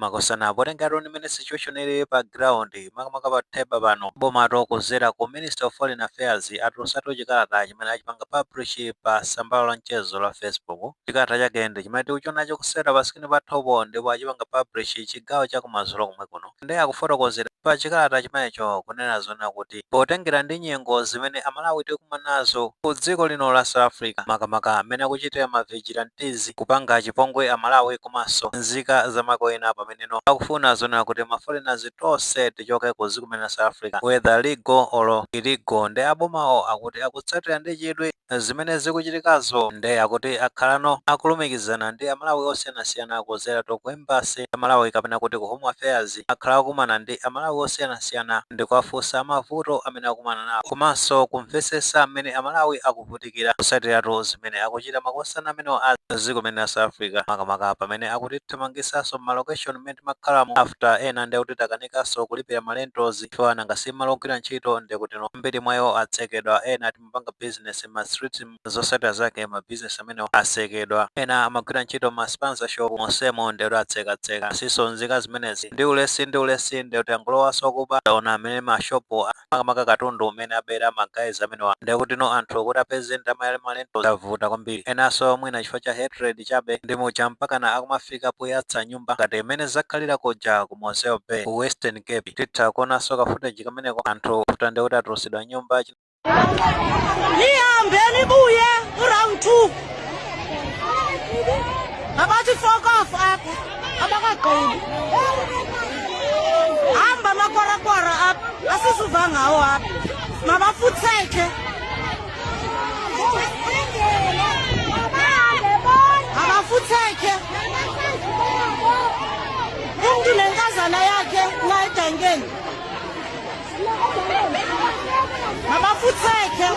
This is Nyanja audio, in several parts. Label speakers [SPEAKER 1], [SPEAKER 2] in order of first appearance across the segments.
[SPEAKER 1] makosana potengera imene situation ili pa ground makamaka pa theba pano boma kuzera ku Minister of Foreign Affairs atusatu chikalata chimene achipanga publish pa sambalo la mchezo la Facebook. Chikalata chake ndi chimene tikuchonacho kusera pasikini pathopo ndipo achipanga publish chigawo cha kumadzulo komwe kuno ndi akufotokozera pa chikalata chimenecho kunena zona kuti potengera ndi nyengo zimene amalawi tikumana nazo ku dziko lino la South Africa makamaka amene akuchitira ma vigilantes kupanga chipongwe amalawi komanso nzika za maiko ena pameneno akufuna zona kuti ma foreigners tonse tichoke ku dziko la South Africa whether legal or illegal ndi abomawo akuti akutsatira ndi chidwi zimene zikuchitikazo ndi akuti akhalano akulumikizana ndi amalawi osiyanasiyana kuzera ku embassy amalawi kapena kuti ku Home Affairs akhala akumana ndi amalawi osiyanasiyana ndi kuwafunsa mavuto amene akumana nawo komanso kumvesesa amene amalawi akuvutikira kusatiratu zimene akuchita makosana amene a dziko la South Africa makamaka pamene akutithamangisanso malocation mmene timakhalamo after ena ndi kuti takanikanso kulipira malentos chifukwa nangasi malo ogwira ntchito ndi kuti mbiri mwayo atsekedwa ena timapanga business ma street zosatira zake ma business amene asekedwa ena amagwira ntchito ma sponsorship monsemo ndi kuti atsekatseka siso nzika zimenezi ndi ulesi ndi kuti angulowaso kuba ona amene mashopo makamaka katundu umene abera magayizi amene ndi kuti anthu kuti apeze ndama malentos avuta kwambiri enanso mwina chifukwa cha hatred chabe ndi mucha mpakana akumafika poyatsa nyumba ngati imene zakhalira kuja ku Mosel Bay ku Western Cape titha kuonanso ka footage kameneko anthu kuti ndi kuti atulusidwa nyumba
[SPEAKER 2] Nihambeni buye round 2 abathi fuck off apha abakagqibi hamba makorakora apha asisuva ngawo apha mabafutheke abafutheke umntu nenkazana yakhe la edangeni mabafutheke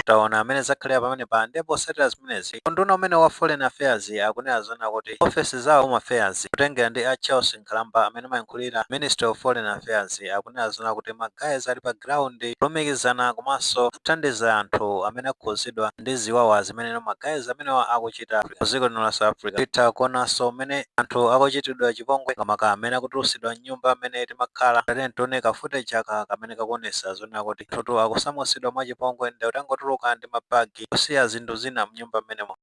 [SPEAKER 1] taona amene zakhalira pamene pa ndipo settlers zimenezi unduna umene wa Foreign Affairs akunena zona kuti office zawo Home Affairs kutengera ndi a Charles Nkhalamba amene mayankhulira Minister of Foreign Affairs akunena zona kuti magayizi ali pa ground kulumikizana komanso kuthandiza anthu amene akhuzidwa ndi ziwawa zimene magayizi amene akuchita ku dziko lino la South Africa titha kuonanso mmene anthu akuchitidwa chipongwe kamaka amene akutulusidwa nyumba amene timakhala tati tioneka footage aka kamene kakuonesa zona kuti anthu akusamusidwa mwa chipongwe ndi utangotuluka ndi mabagi kusiya zinthu zina mnyumba mmenemo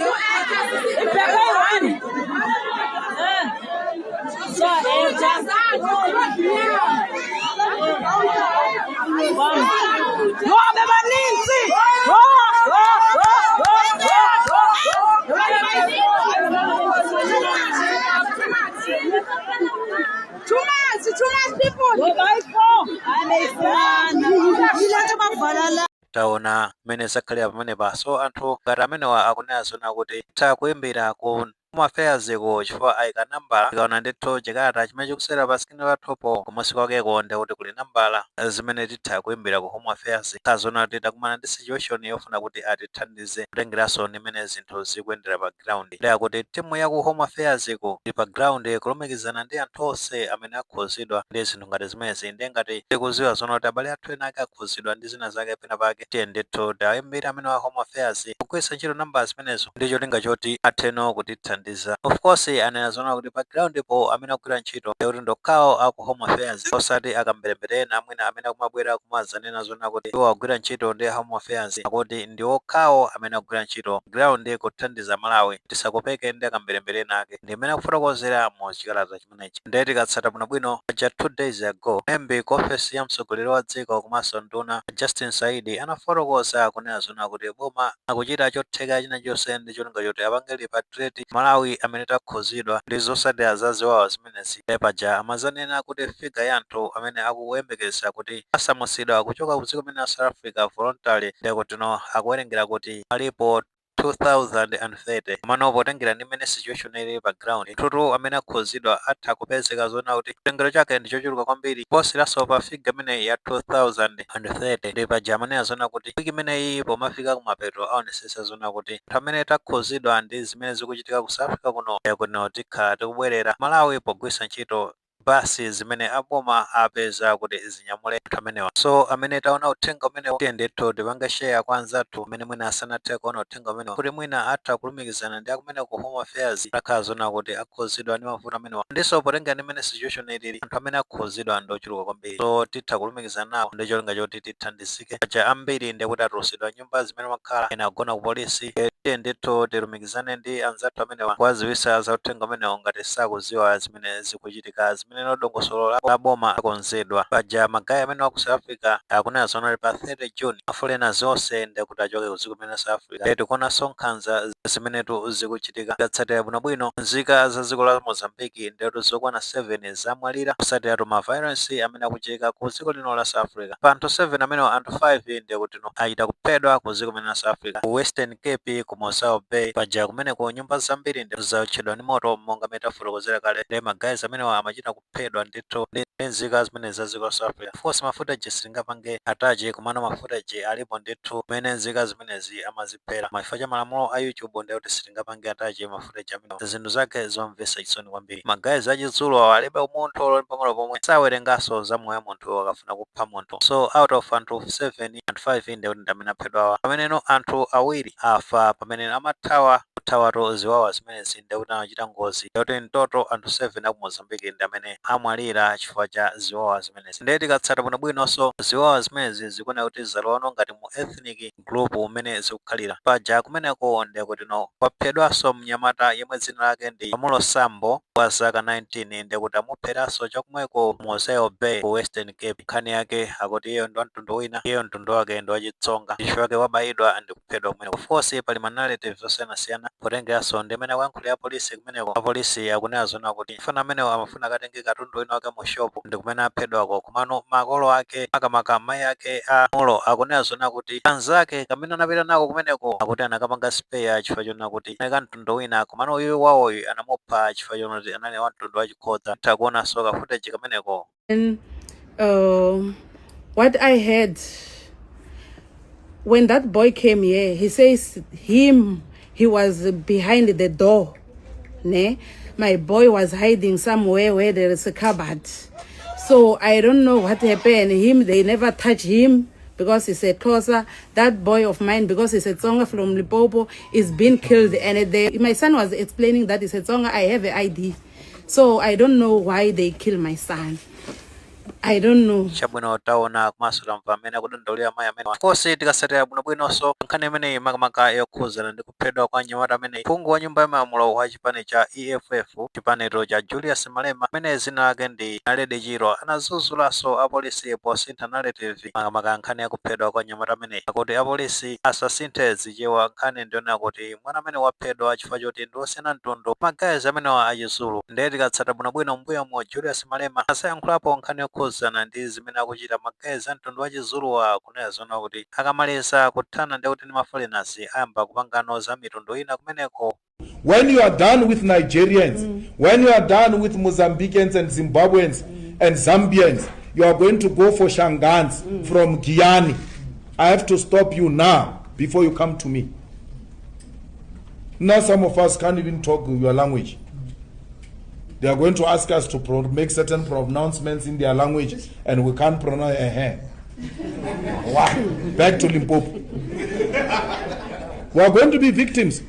[SPEAKER 1] taona mmene zakhalira pamene paso anthu ngati amenewa akunena zona kuti titha kuyimbira ku Home Affairs ko chifukwa ayika nambala ikaona ndithu chikalata chimene chikusera pa sikini pathopo komanso kwakeko ndi kuti kuli nambala zimene titha kuyimbira ku Home Affairs kazona kuti takumana ndi situation yofuna kuti atithandize kutengeranso mmene zinthu zikuyendera pa ground ndi akuti timu ya ku Home Affairs ko ili pa ground kulumikizana ndi anthu onse amene akhuzidwa ndi zinthu ngati zimenezi ndi ngati tikuziwa zona kuti abale athu ena ake akhuzidwa ndi zina zake pena pake tiye ndithu tayimbira amene wa Home Affairs kugwiritsa ntchito namba zimenezo ndi cholinga choti atheno kutithandiza of course anena zona kuti pa ground po amene akugwira ntchito kuti ndokhawo aku Home Affairs osati akamberembere amwina amene akumabwera kumazanena zona kuti iwo akugwira ntchito ndi Home Affairs akuti ndi okhawo amene akugwira ntchito ground kuthandiza Malawi tisakopeke ndi akamberembere ake ndi imene akufotokozera mu chikalata chimenechi ndi tikatsata bwinobwino ja 2 days ago member ku office ya mtsogoleri wa dziko komanso nduna Justin Saidi anafotokoza kunena zona kuti boma akuchita chotheka china chonse ndi cholinga choti apange repatriate Malawi amene takhuzidwa ndi zosatira za ziwawa zimenezi paja amazanena kuti figa ya anthu amene akuyembekeza kuti asamusidwa kuchoka ku dziko la South Africa voluntarily ndi kuti akuwerengera kuti alipo 2030 komano potengera ndi mmene situation ili pa ground tutu amene akhuzidwa atha kupezeka zona kuti chitengero chake ndi chochuluka kwambiri posiranso pa figa imene ya 2030 ndi paja amanena zona kuti wiki imeneyi pomafika kumapeto aonesesa zona kuti anthu amene takhuzidwa ndi zimene zikuchitika ku South Africa kuno tikhala tikubwerera Malawi pogwiritsa ntchito basi zimene aboma apeza kuti zinyamule anthu amenewa. So amene taona uthenga umenewo tiyendethu tipange share kwa anzathu amene mwina asanathe kuona uthenga umenewo kuti mwina atha kulumikizana ndi akumene ku Home Affairs akhala zona kuti akhuzidwa ndi mavuto amenewa. Ndiso potenga ndi mene situation ilili anthu amene akhuzidwa ndi ochuluka kwambiri, so titha kulumikizana nawo ndi cholinga choti tithandizike paja ambiri ndi kuti atulusidwa nyumba zimene makhala ena agona ku polisi. Tiyendethu tilumikizane ndi anzathu amenewa kuwadziwitsa za uthenga umenewo ngati sakudziwa zimene zikuchitika, zimene dongosolo la boma lakonzedwa. Paja magayi amene wa ku South Africa akunena zona pa 30 June maforeigners onse ndi kuti achoke ku dziko limene South Africa. Tikuonanso nkhanza zimenetu zikuchitika zatsatira bwinobwino nzika za dziko la Mozambique ndi zokwana 7 zamwalira kutsatira ma violence amene akuchitika ku dziko lino la South Africa. Pa anthu 7 amenewo anthu 5 ndi kuti achita kuphedwa ku dziko limene la South Africa, ku Western Cape, ku Mosao Bay. Paja kumene ku nyumba zambiri ndi zaotchedwa ndi moto monga metafotokozera kale, ndi magayi amenewa amachita kuphedwa ndithu ndi nzika zimene za dziko la South Africa. Of course mafuta singapange atache kumano mafuta alipo ndithu mene nzika zimenezi amaziphera. Chifukwa cha malamulo a YouTube ndi kuti sitingapange atache mafuta amene zinthu zake zomvetsa chisoni kwambiri. Magayi achidzulo alibe umunthu pang'ono pomwe sawerenganso za moyo wa munthu akafuna kupha munthu. So out of anthu 7 anthu 5 ndi kuti amene aphedwawa, pameneno anthu 2 afa pamene amathawa kuthawatu ziwawa zimenezi ndi kuti amachita ngozi yoti mtoto anthu 7 aku Mozambique ndi amene amwalira chifukwa cha ziwawa zimenezi. Ndi tikatsata bwinobwinonso ziwawa zimenezi zikuona kuti zalowa ngati mu ethnic group umene zikukhalira. Paja kumeneko ndi kuti kwaphedwanso mnyamata yemwe dzina lake ndi Pamulo Sambo wa zaka 19 ndi kuti amupheranso chakumweko Mosao Bay ku Western Cape. Nkhani yake akuti iyeyo ndi mtundu wina, iyeyo mtundu wake ndi wachitsonga, chifukwa chake wabayidwa ndi kuphedwa kumeneko. Of course pali manarrative osiyanasiyana potengeranso ndi amene wayankhula ya polisi kumeneko. Apolisi akunena zona kuti mfana amenewo amafuna akatenge katundu wina wake mu shop ndi kumene aphedwako. Kumano makolo ake makamaka amayi ake a Pamulo akunena zona kuti anzake kamene anapita nako kumeneko akuti anakapanga spare chifukwa chona kuti anali mtundu wina, kumano uyu wawoyu anamupha chifukwa chona kuti anali wa mtundu wachikhodza. Takuonanso ka footage kameneko.
[SPEAKER 2] And what I heard when that boy came here, he says he was behind the door. Ne? My boy was hiding somewhere where there is a cupboard. So I don't know what happened. They never touch him because he's a Xhosa. That boy of mine, because he's a Tsonga from Limpopo, is being killed. And my son was explaining that he's a Tsonga. I have an ID. So I don't know why they kill my son. I don't know.
[SPEAKER 1] Chabwino taona kumasula mvamene kudondolera mayi amene. Of course tikasatira bwinobwinonso nkhani imene makamaka yokhuzana ndi kuphedwa kwa nyamata amene phungu wa nyumba ya malamulo wa chipani cha EFF chipaneto cha Julius Malema amene zina lake ndi Naledi Chiro anazunzulanso apolisi posintha narrative makamaka nkhani ya kuphedwa kwa nyamata amene. Akuti apolisi asasinthe zichewa nkhani ndiona kuti mwana amene waphedwa chifukwa choti ndi osiyana mtundu magayi amene achizulu. Ndiye tikatsata bwinobwino mbuyo mu Julius Malema asayankhulapo nkhani yokhuzana ndi zimene akuchita magayi a mtundu wachizulu akunena zona kuti akamaliza kuthana ndi kuti ndi maforeigners ayamba kupangano za mitundu ina kumeneko.
[SPEAKER 3] When you are done with Nigerians, when you are done with Mozambicans and Zimbabweans and Zambians, you are going to go for Shangans from Guyana. I have to stop you now before you come to me. Now some of us can't even talk your language. They are going to ask us to make certain pronouncements in their language and we can't pronounce Wow. Back to Limpopo. We are going to be victims.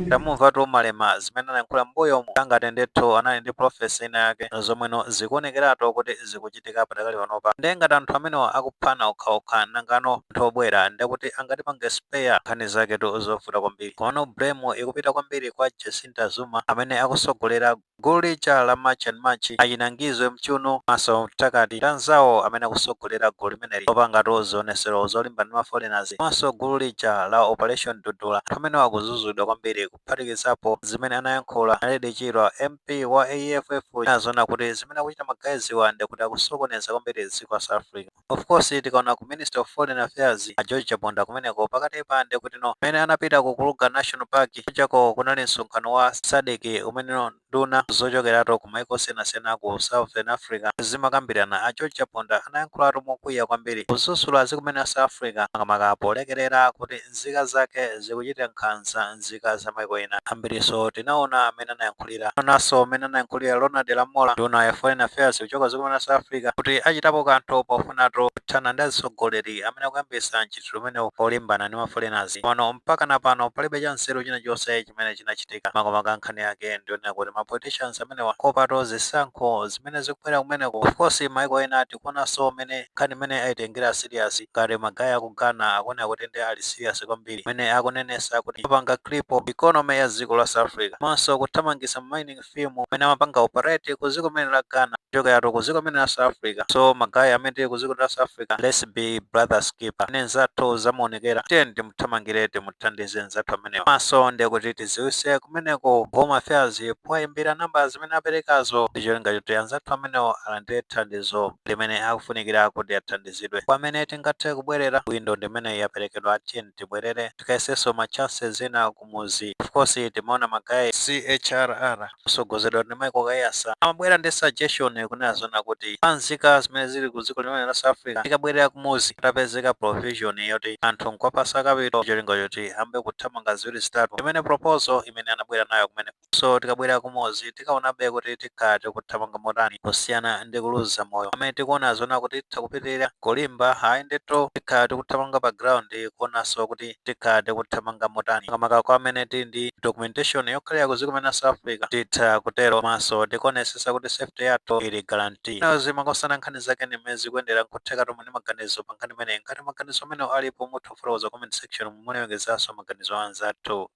[SPEAKER 1] Tamumva tu Malema zimene anayankhula mbuyo mu ngati ndithu anali ndi profesa ina yake zomweno zikuonekeratu kuti zikuchitika padakali panopa. Ndi ngati anthu amenewa akuphana okhaokha nangano anthu obwera ndi kuti angatipange spare nkhani zake tu zovuta kwambiri. Kono blame ikupita kwambiri kwa Jacinta Zuma amene akusogolera gulu lija la March and March achinangizwe mchuno maso mtakati tanzawo amene akusogolera gulu limeneli opanga tu zionesero zolimba ndi maforeigners maso gulu lija la Operation Dudula amene akuzuzidwa kwambiri kuphatikizapo zimene anayankhula Naledi Chiro MP wa AFF nazona kuti zimene akuchita magayiziwa ndi kuti akusokoneza kwambiri dziko la South Africa. Of course tikaona ku Minister of Foreign Affairs a George Chaponda kumeneko pakati pa ndi kuti mene anapita ku Kruger National Park kuchako kunali msonkhano wa SADC umene nduna zochokeratu ku maiko osiyanasiyana ku Southern Africa zimakambirana. A George Chaponda anayankhulatu mokwiya kwambiri kususula zikumene South Africa makamaka polekerera kuti nzika zake zikuchita nkhanza nzika za maiko ena ambiriso tinaona amene anayankhulira naso amene anayankhulira Ronald Lamola nduna ya Foreign Affairs kuchoka dziko la South Africa kuti achitapo kanthu pofunatu kuthana ndi atsogoleri amene akuyambisa ntchito umene polimbana ndi maforeigners pano mpaka na pano palibe chanzeru china chonse chimene chinachitika makamaka nkhani yake ndionera kuti ma politicians amenewa kopato zisankho zimene zikubwera kumeneko of course maiko ena tikuonanso amene nkhani imene ayitengera serious ngati magaya ku Ghana akuoneka kuti ndi ali serious kwambiri amene akunenesa kuti apanga cripple economy ya dziko la South Africa monso kuthamangisa mining firm amene amapanga operate ku dziko limene la Ghana chokera ku dziko limene la South Africa so magaya amene ku dziko la South Africa let's be brothers keeper ine nzathu zamaonekera tendi muthamangire timuthandize nzathu amenewa maso ndi kuti tiziwise kumeneko Home Affairs poyimbira namba zimene aperekazo ndicholinga choti anzathu amenewo alandire thandizo limene akufunikira kuti athandizidwe pamene tingathe kubwerera windo ndimene yaperekedwa atiyeni tibwerere tikayesenso ma chances ena kumuzi of course timaona magaya CHRR kusogozedwa ndi Michael Kayasa amabwera ndi suggestion kunazona kuti panzika zimene zili ku dziko limene la South Africa tikabwerera kumuzi tapezeka provision yoti anthu nkwapasa kapito cholinga choti ambe kuthamanga ziwiri zitatu imene proposal imene anabwera nayo kumene so tikabwerera kumuzi tikaonabe kuti tikhate kuthamanga motani kusiyana ndi kuluza moyo amene tikuona zona kuti tikupitirira kulimba ayendetto tikhate kuthamanga pa ground kuonanso kuti tikhate kuthamanga motani kamaka kwa amene tili ndi documentation yokhalira ku dziko limene la South Africa titha kutero maso tikuonesesa kuti safety yathu ili guarantee nazima kosana nkhani zake nimezi kuendera nkutheka tomwe ndi maganizo pa nkhani imene ngati maganizo amene alipo mutha kufotokoza comment section mumulemekezaso maganizo anzathu